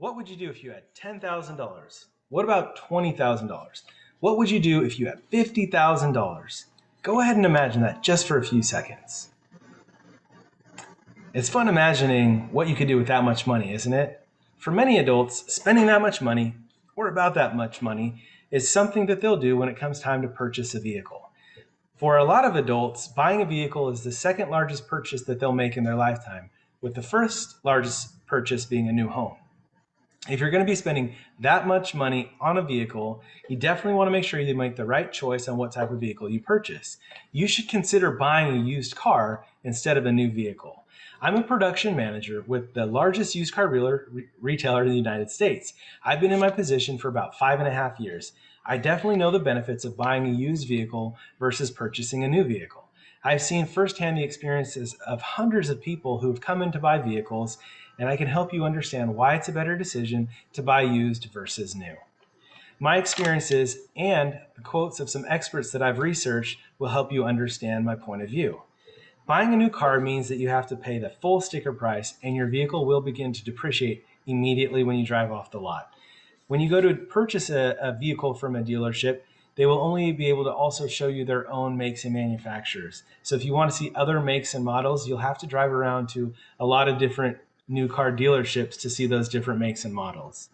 What would you do if you had $10,000? What about $20,000? What would you do if you had $50,000? Go ahead and imagine that just for a few seconds. It's fun imagining what you could do with that much money, isn't it? For many adults, spending that much money, or about that much money, is something that they'll do when it comes time to purchase a vehicle. For a lot of adults, buying a vehicle is the second largest purchase that they'll make in their lifetime, with the first largest purchase being a new home. If you're going to be spending that much money on a vehicle, you definitely want to make sure you make the right choice on what type of vehicle you purchase. You should consider buying a used car instead of a new vehicle. I'm a production manager with the largest used car retailer in the United States. I've been in my position for about 5.5 years. I definitely know the benefits of buying a used vehicle versus purchasing a new vehicle. I've seen firsthand the experiences of hundreds of people who have come in to buy vehicles, and I can help you understand why it's a better decision to buy used versus new. My experiences and the quotes of some experts that I've researched will help you understand my point of view. Buying a new car means that you have to pay the full sticker price, and your vehicle will begin to depreciate immediately when you drive off the lot. When you go to purchase a vehicle from a dealership, they will only be able to also show you their own makes and manufacturers. So if you want to see other makes and models, you'll have to drive around to a lot of different new car dealerships to see those different makes and models.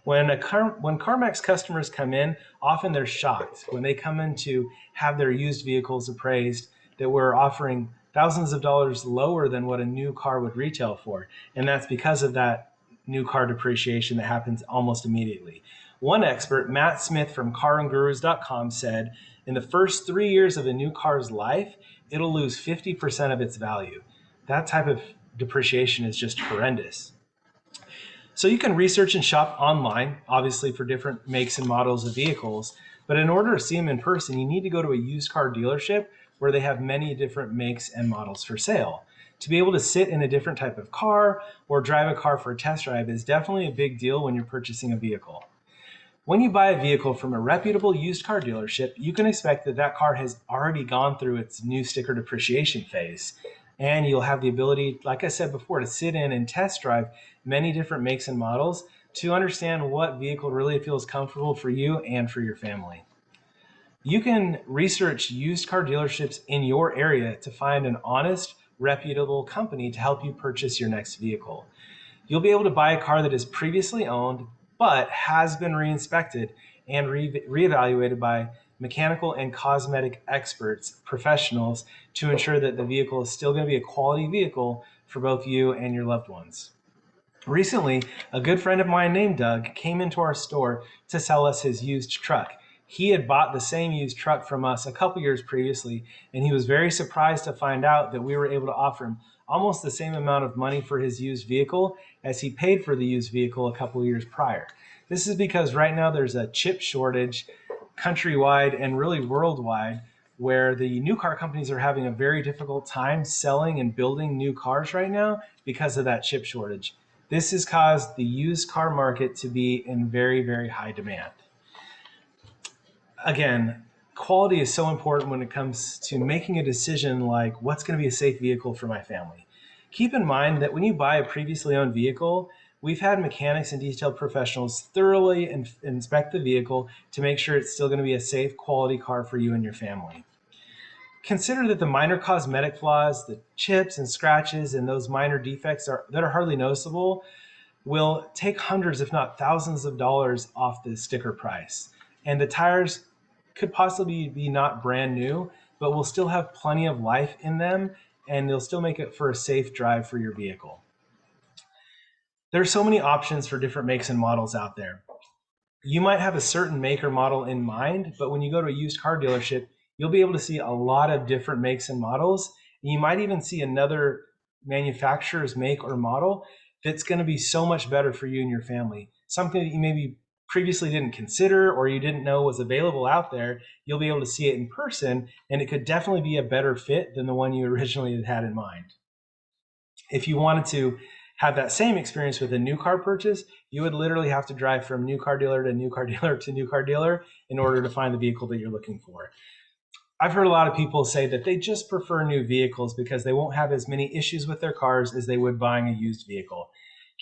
When CarMax customers come in, often they're shocked when they come in to have their used vehicles appraised that we're offering thousands of dollars lower than what a new car would retail for. And that's because of that new car depreciation that happens almost immediately. One expert, Matt Smith from carandgurus.com, said, in the first 3 years of a new car's life, it'll lose 50% of its value. That type of depreciation is just horrendous. So you can research and shop online, obviously for different makes and models of vehicles, but in order to see them in person, you need to go to a used car dealership where they have many different makes and models for sale. To be able to sit in a different type of car or drive a car for a test drive is definitely a big deal when you're purchasing a vehicle. When you buy a vehicle from a reputable used car dealership, you can expect that that car has already gone through its new sticker depreciation phase. And you'll have the ability, like I said before, to sit in and test drive many different makes and models to understand what vehicle really feels comfortable for you and for your family. You can research used car dealerships in your area to find an honest, reputable company to help you purchase your next vehicle. You'll be able to buy a car that is previously owned but has been re-inspected and reevaluated by mechanical and cosmetic experts, professionals, to ensure that the vehicle is still going to be a quality vehicle for both you and your loved ones. Recently, a good friend of mine named Doug came into our store to sell us his used truck. He had bought the same used truck from us a couple years previously, and he was very surprised to find out that we were able to offer him almost the same amount of money for his used vehicle as he paid for the used vehicle a couple years prior. This is because right now there's a chip shortage countrywide and really worldwide, where the new car companies are having a very difficult time selling and building new cars right now because of that chip shortage. This has caused the used car market to be in very, very high demand. Again, quality is so important when it comes to making a decision like what's going to be a safe vehicle for my family. Keep in mind that when you buy a previously owned vehicle, we've had mechanics and detailed professionals thoroughly inspect the vehicle to make sure it's still going to be a safe, quality car for you and your family. Consider that the minor cosmetic flaws, the chips and scratches, and those minor defects that are hardly noticeable will take hundreds, if not thousands of dollars off the sticker price. And the tires could possibly be not brand new, but will still have plenty of life in them, and they'll still make it for a safe drive for your vehicle. There are so many options for different makes and models out there. You might have a certain make or model in mind, but when you go to a used car dealership, you'll be able to see a lot of different makes and models. You might even see another manufacturer's make or model that's going to be so much better for you and your family. Something that you maybe previously didn't consider or you didn't know was available out there, you'll be able to see it in person, and it could definitely be a better fit than the one you originally had in mind. If you wanted to have that same experience with a new car purchase, you would literally have to drive from new car dealer to new car dealer to new car dealer in order to find the vehicle that you're looking for. I've heard a lot of people say that they just prefer new vehicles because they won't have as many issues with their cars as they would buying a used vehicle.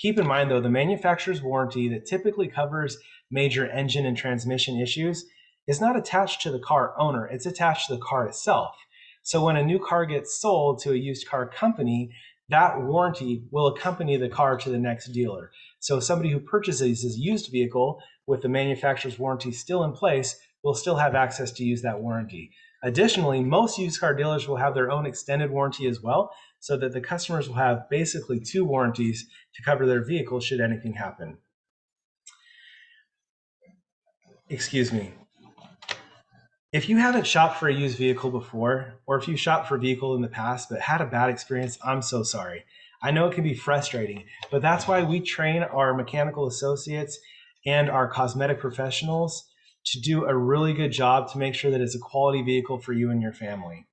Keep in mind, though, the manufacturer's warranty that typically covers major engine and transmission issues is not attached to the car owner, it's attached to the car itself. So when a new car gets sold to a used car company, that warranty will accompany the car to the next dealer. So somebody who purchases a used vehicle with the manufacturer's warranty still in place will still have access to use that warranty. Additionally, most used car dealers will have their own extended warranty as well, so that the customers will have basically 2 warranties to cover their vehicle should anything happen. Excuse me. If you haven't shopped for a used vehicle before, or if you shopped for a vehicle in the past but had a bad experience, I'm so sorry. I know it can be frustrating, but that's why we train our mechanical associates and our cosmetic professionals to do a really good job to make sure that it's a quality vehicle for you and your family.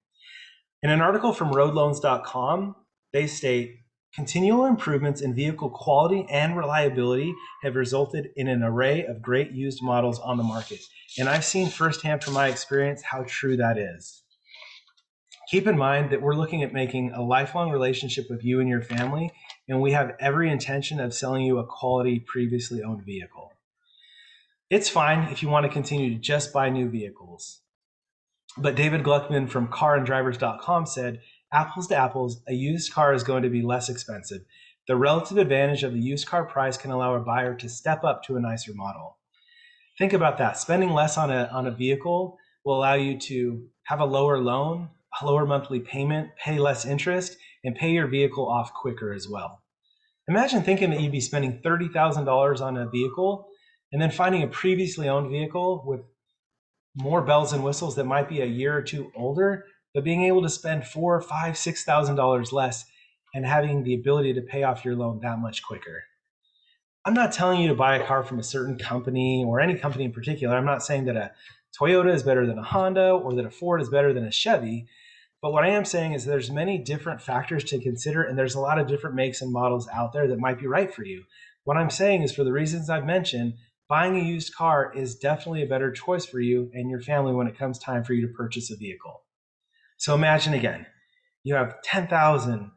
In an article from roadloans.com, they state, continual improvements in vehicle quality and reliability have resulted in an array of great used models on the market. And I've seen firsthand from my experience how true that is. Keep in mind that we're looking at making a lifelong relationship with you and your family, and we have every intention of selling you a quality previously owned vehicle. It's fine if you want to continue to just buy new vehicles. But David Gluckman from carandrivers.com said, apples to apples, a used car is going to be less expensive. The relative advantage of the used car price can allow a buyer to step up to a nicer model. Think about that. Spending less on a vehicle will allow you to have a lower loan, a lower monthly payment, pay less interest, and pay your vehicle off quicker as well. Imagine thinking that you'd be spending $30,000 on a vehicle and then finding a previously owned vehicle with more bells and whistles that might be a year or two older, but being able to spend $4,000, $5,000, $6,000 less and having the ability to pay off your loan that much quicker. I'm not telling you to buy a car from a certain company or any company in particular. I'm not saying that a Toyota is better than a Honda or that a Ford is better than a Chevy. But what I am saying is there's many different factors to consider, and there's a lot of different makes and models out there that might be right for you. What I'm saying is, for the reasons I've mentioned, buying a used car is definitely a better choice for you and your family when it comes time for you to purchase a vehicle. So imagine again, you have $10,000,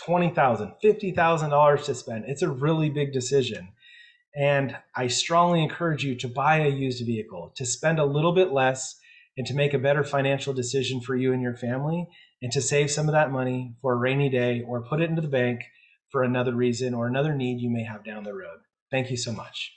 $20,000, $50,000 to spend. It's a really big decision. And I strongly encourage you to buy a used vehicle, to spend a little bit less, and to make a better financial decision for you and your family, and to save some of that money for a rainy day or put it into the bank for another reason or another need you may have down the road. Thank you so much.